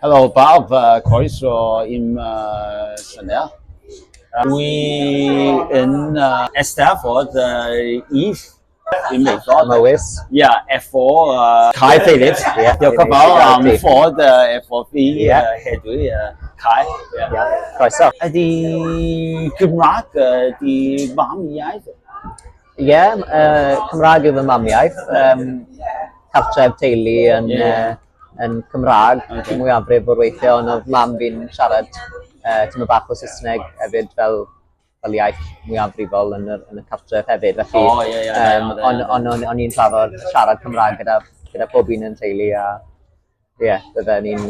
Hello, Bob. Croeso im Chanel. We in Stafford, Eve in Mỹ Tho. Mywys. Yeah, F4 Kai Phillips. Yeah, Điều có báo Ford F4V Yeah. Hedwy Kai. Croeso. Đi Gymraeg đi bám iaith. Ie, Cymraeg yw fy mamiaeth. Cartref teulu yn Cymraeg. Mwyafrif o'r weithio, ond oedd mam fi'n siarad tymor bach o Saesneg hefyd fel iaith mwyafrifol yn y cartref hefyd. Felly, ond o'n i'n trafod siarad Cymraeg gyda pob un yn teulu a bydden ni'n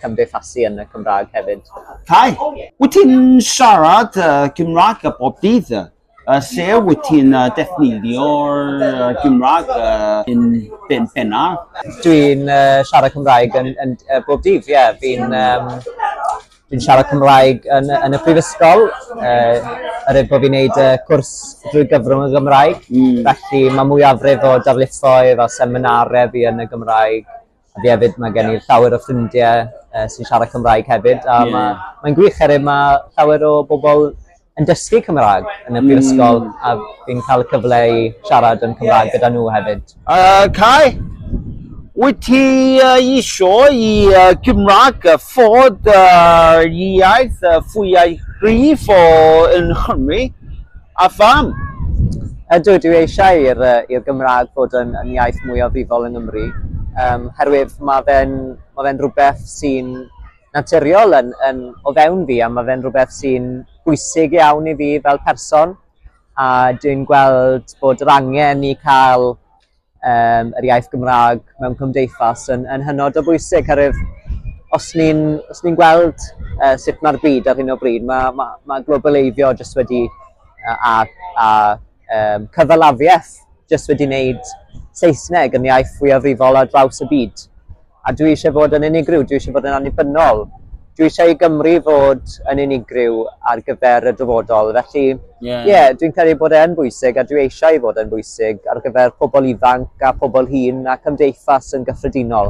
cymdeithasu yn y Cymraeg hefyd. Kai, wyt ti'n siarad Gymraeg a bob dydd? Se wyt ti'n defnyddio'r Gymraeg yn bennar? Dwi'n siarad Cymraeg yn bob dydd, ie. Dwi'n siarad Cymraeg yn y prifysgol, bod fi'n gwneud cwrs drwy gyfrwng y Gymraeg. Felly mae mwyafrif o darlithoedd a seminarau fi yn y Gymraeg. A fi hefyd mae gen i'r llawer o ffrindiau sy'n siarad Cymraeg hefyd. A mae'n gwych hefyd, mae llawer o bobl yn dysgu Cymraeg yn y prifysgol a fi'n cael y cyfle i siarad yn Cymraeg gyda nhw hefyd. Kai, wyt ti isio i Gymraeg fod iaith fwyaf rhif yn Nghymru a pham? Ydw, dwi eisiau i'r Gymraeg fod yn iaith mwy o frifol yng Nghymru. Herwydd mae fe'n rhywbeth sy'n naturiol o fewn fi a mae fe'n rhywbeth sy'n bwysig iawn i fi fel person a dwi'n gweld bod yr angen i cael yr iaith Gymraeg mewn cymdeithas yn hynod o bwysig herwydd os ni'n gweld sut mae'r byd ar hyn o bryd, mae globaleiddio jyst wedi a cyfalafiaeth jyst wedi wneud Saesneg yn iaith fwyafrifol ar draws y byd. A dwi eisiau fod yn unigryw, dwi eisiau fod yn annibynnol. Dwi eisiau i Gymru fod yn unigryw ar gyfer y dyfodol. Felly, dwi'n credu bod e'n bwysig a dwi eisiau fod yn bwysig ar gyfer pobl ifanc a pobl hŷn a cymdeithas yn gyffredinol.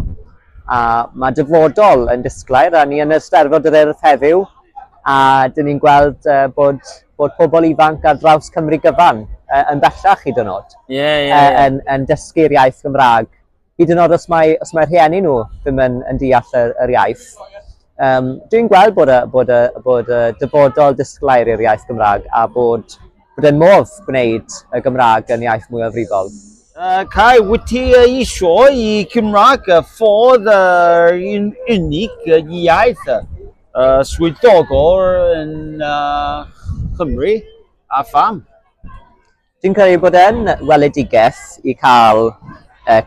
A mae dyfodol yn disglair, a ni yn y Steddfod yr Urdd heddiw, a dyn ni'n gweld bod pobl ifanc ar draws Cymru gyfan yn bellach hyd yn oed yn dysgu'r iaith Gymraeg. Hyd yn oed os mae rhieni nhw ddim yn deall yr iaith. Dwi'n gweld bod y dyfodol disglair i'r iaith Gymraeg a bod e'n modd gwneud y Gymraeg yn iaith mwy o frifol. Kai, wyt ti isio i Gymraeg fod unig iaith swyddogol yn Cymru a pham? Dwi'n credu bod e'n weledigaeth i cael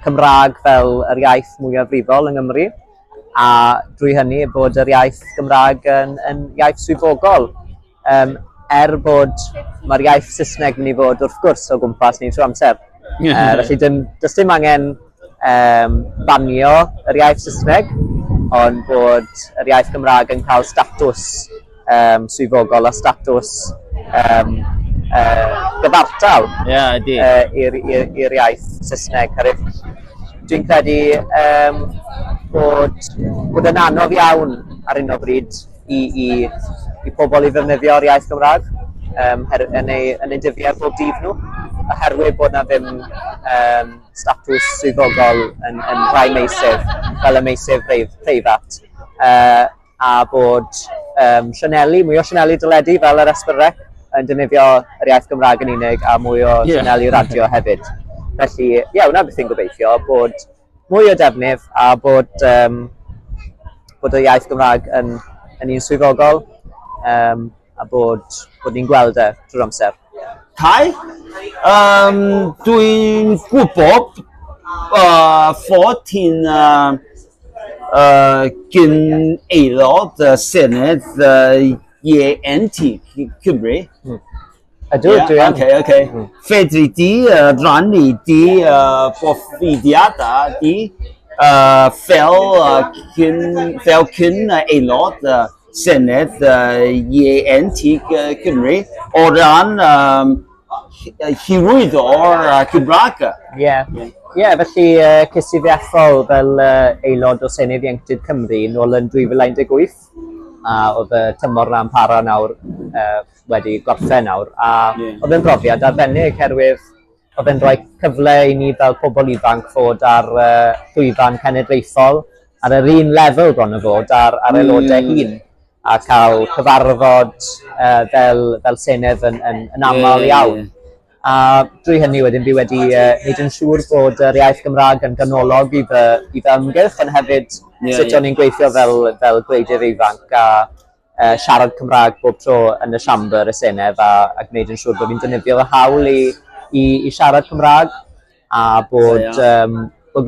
Cymraeg fel yr iaith mwy o frifol yng Nghymru a drwy hynny bod yr iaith Gymraeg yn iaith swyddogol. Bod mae'r iaith Saesneg yn mynd i fod wrth gwrs o gwmpas ni trwy amser. Felly does dim angen banio yr iaith Saesneg, ond bod yr iaith Gymraeg yn cael statws swyddogol a statws gyfartal i'r iaith Saesneg. Dwi'n credu bod yn anodd iawn ar hyn o bryd i pobl i ddefnyddio'r iaith Gymraeg yn eu dyddiau pob dydd nhw, oherwydd bod na ddim statws swyddogol yn rhai meysydd fel y meysydd preifat a bod mwy o sianeli dyledu fel yr Esbyrrec yn defnyddio yr iaith Gymraeg yn unig a mwy o sianeli radio hefyd. Felly, hwnna beth i'n gobeithio, bod mwy o defnydd a bod y iaith Gymraeg yn un swyddogol a bod ni'n gweld trwy'r amser. Kai, dwi'n gwybod fod ti'n gyn aelod Senedd ENT Cymru. Ydw, dwi yn. Okay. Fedri di rannu di profidiadau di fel cyn aelod Senedd ENT Cymru o ran hyrwyddo'r Gymraeg. felly ces i ddeffol fel aelod o Senedd Ieuenctid Cymru nôl yn 2018 a oedd y tymor na'n para nawr wedi gorffen nawr a oedd yn brofiad arbennig herwydd oedd yn rhoi cyfle i ni fel pobl ifanc fod ar llwyfan cenedlaethol ar yr un lefel bron o fod ar aelodau hun a cael cyfarfod fel Senedd yn aml iawn. A drwy hynny wedyn fi wedi wneud yn siŵr bod yr iaith Gymraeg yn ganolog i fy ymgyrch, ond hefyd sut o'n i'n gweithio fel gwleidydd ifanc a siarad Cymraeg bob tro yn y siambr y Senedd a gwneud yn siŵr bod fi'n defnyddio fy hawl i siarad Cymraeg a bod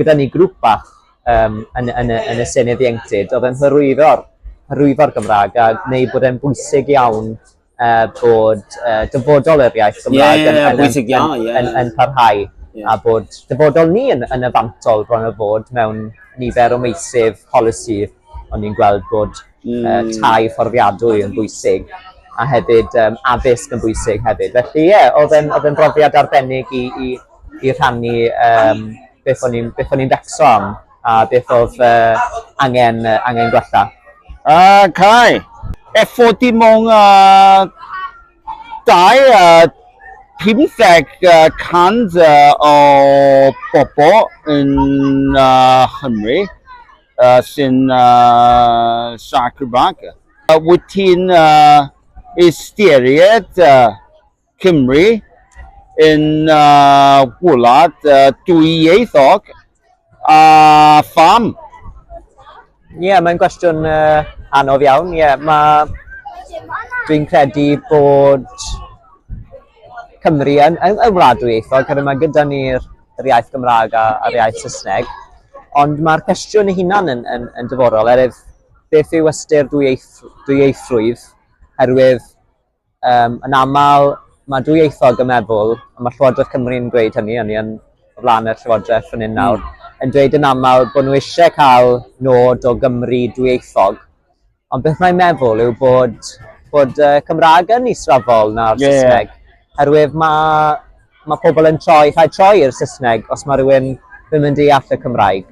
gyda ni grŵp bach yn y Senedd Ieuenctid oedd yn hyrwyddo'r Gymraeg a gwneud bod e'n bwysig iawn bod dyfodol yr iaith Gymraeg yn parhau a bod dyfodol ni yn y fantol bron o fod mewn nifer o meysydd polisi o'n i'n gweld bod tai fforddiadwy yn bwysig a hefyd addysg yn bwysig hefyd. Felly oedd yn brofiad arbennig i rhannu beth o'n i'n becso am a beth oedd angen gwella. Kai, effort di mewn 15 o bobl yn Nghymru sy'n siarad Cymraeg. Wyt ti'n ystyried Cymru yn wlad dwyieithog a pham? Mae'n gwestiwn anodd iawn. Dwi'n credu bod Cymru yn wlad dwyieithog, oherwydd mae gyda ni'r iaith Gymraeg a'r iaith Saesneg, ond mae'r cwestiwn ei hunan yn diddorol, oherwydd beth yw ystyr dwyieithrwydd, oherwydd yn aml mae dwyieithog yn meddwl, a mae Llywodraeth Cymru'n dweud hynny yn o flaen y Llywodraeth fan hyn nawr, yn dweud yn aml bod nhw eisiau cael nod o Gymru dwyieithog, ond beth mae'n meddwl yw bod Cymraeg yn israfol na'r Saesneg, oherwydd mae pobl yn rhaid troi i'r Saesneg os mae rhywun ddim yn deall y Cymraeg.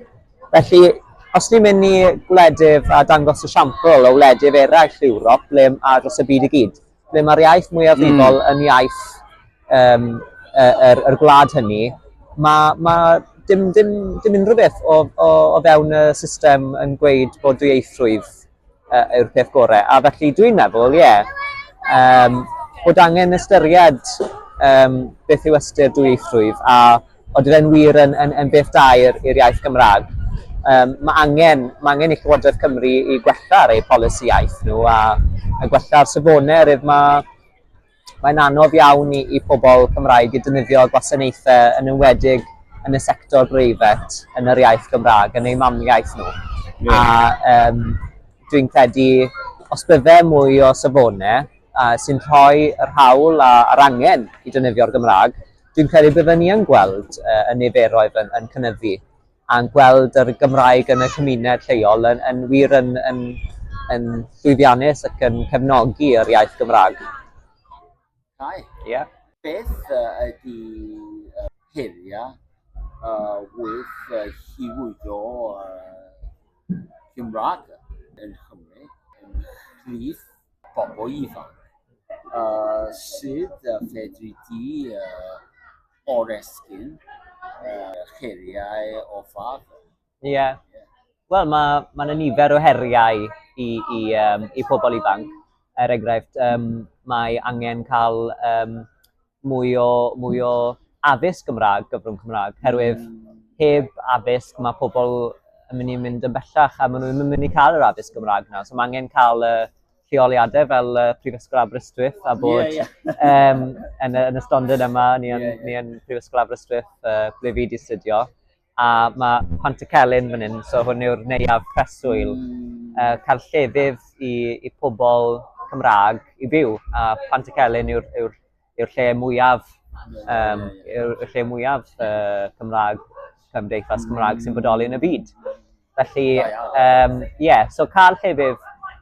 Felly, os ni'n mynd i gwledydd a dangos y siampl o wledydd eraill Ewrop a dros y byd i gyd, ble mae'r iaith mwyafrifol yn iaith yr gwlad hynny, mae dim unrhyw beth o fewn y system yn gweud bod dwyieithrwydd yw'r peth gorau. A felly dwi'n meddwl, bod angen ystyried beth yw ystyr dwyieithrwydd a oedd e'n wir yn beth da i'r iaith Gymraeg. Mae angen i Llywodraeth Cymru i gwella'r eu polisi iaith nhw a gwella'r safonau, oherwydd mae'n anodd iawn i pobl Cymraeg i defnyddio gwasanaethau yn enwedig yn y sector breifat yn yr iaith Gymraeg, yn eu mamiaith nhw. A dwi'n credu, os byddai mwy o safonau sy'n rhoi yr hawl a'r angen i defnyddio'r Gymraeg, dwi'n credu byddwn ni yn gweld y niferoedd yn cynyddu a'n gweld yr Gymraeg yn y cymuned lleol yn wir yn llwyddiannus ac yn cefnogi yr iaith Gymraeg. Beth ydy heriau with hywyddo Cymraeg yn Cymru yn rhif bobl ifanc? Sydd fedri di oresgyn heriau o fath? Wel, mae nifer o heriau i pobl ifanc. Er enghraifft, mae angen cael mwy o addysg Gymraeg, gyfrwng Cymraeg, herwydd heb addysg mae pobl yn mynd yn bellach a maen nhw'n mynd i cael yr addysg Gymraeg nawr. So mae angen cael lleoliadau fel Prifysgol Aberystwyth a bod yn y stondin yma ni yn Prifysgol Aberystwyth ble fi wedi astudio a mae Pantycelyn fan hyn, so hwn yw'r neuaf preswyl, cael llefydd i pobl Cymraeg i byw a Pantycelyn yw'r lle mwyaf Cymraeg, Cymdeithas Cymraeg sy'n bodoli yn y byd. Felly, so cael llefydd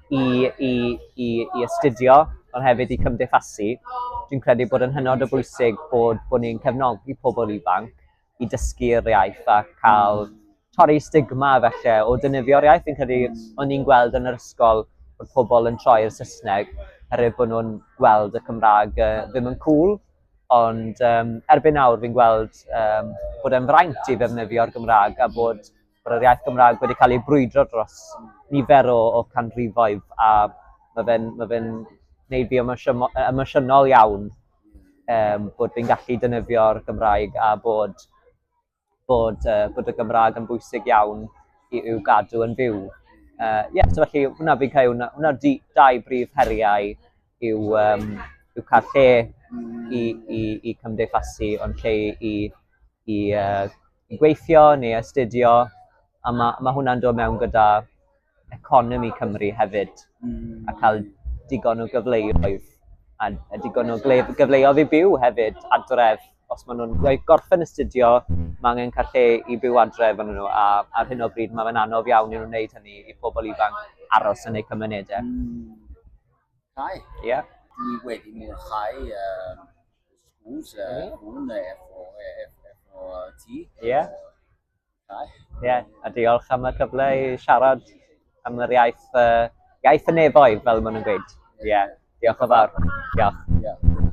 i astudio, ond hefyd i cymdeithasu. Dwi'n credu bod yn hynod o bwysig bod ni'n cefnogi pobl ifanc i dysgu'r iaith a cael torri stigma felly o defnyddio'r iaith. Fi'n credu o'n i'n gweld yn yr ysgol bod pobl yn troi'r Saesneg oherwydd bod nhw'n gweld y Cymraeg ddim yn cool, ond erbyn nawr fi'n gweld bod e'n fraint i ddefnyddio'r Gymraeg a bod yr iaith Gymraeg wedi cael ei brwydro dros nifer o canrifoedd a mae fe'n gwneud fi emosiynol iawn bod fi'n gallu defnyddio'r Gymraeg a bod y Gymraeg yn bwysig iawn i'w gadw yn fyw. So felly hwnna fi'n cael, hwnna'r dau brif heriau yw cael lle i cymdeithasu, ond lle i gweithio neu astudio, a mae hwnna'n dod mewn gyda economi Cymru hefyd, a cael digon o gyfleoedd a digon o gyfleoedd i byw hefyd adref. Os maen nhw'n gorffen astudio, mae angen cael lle i byw adref yn nhw, a ar hyn o bryd mae fe'n anodd iawn i nhw'n wneud hynny i pobl ifanc aros yn eu cymunedau. Cai. Ie. Dwi wedi mwynhau schools hwn efo ti. Ie. Cai. Ie, a diolch am y cyfle i siarad am yr iaith y nefoedd fel maen nhw'n gweud. Ie, diolch o fawr. Diolch.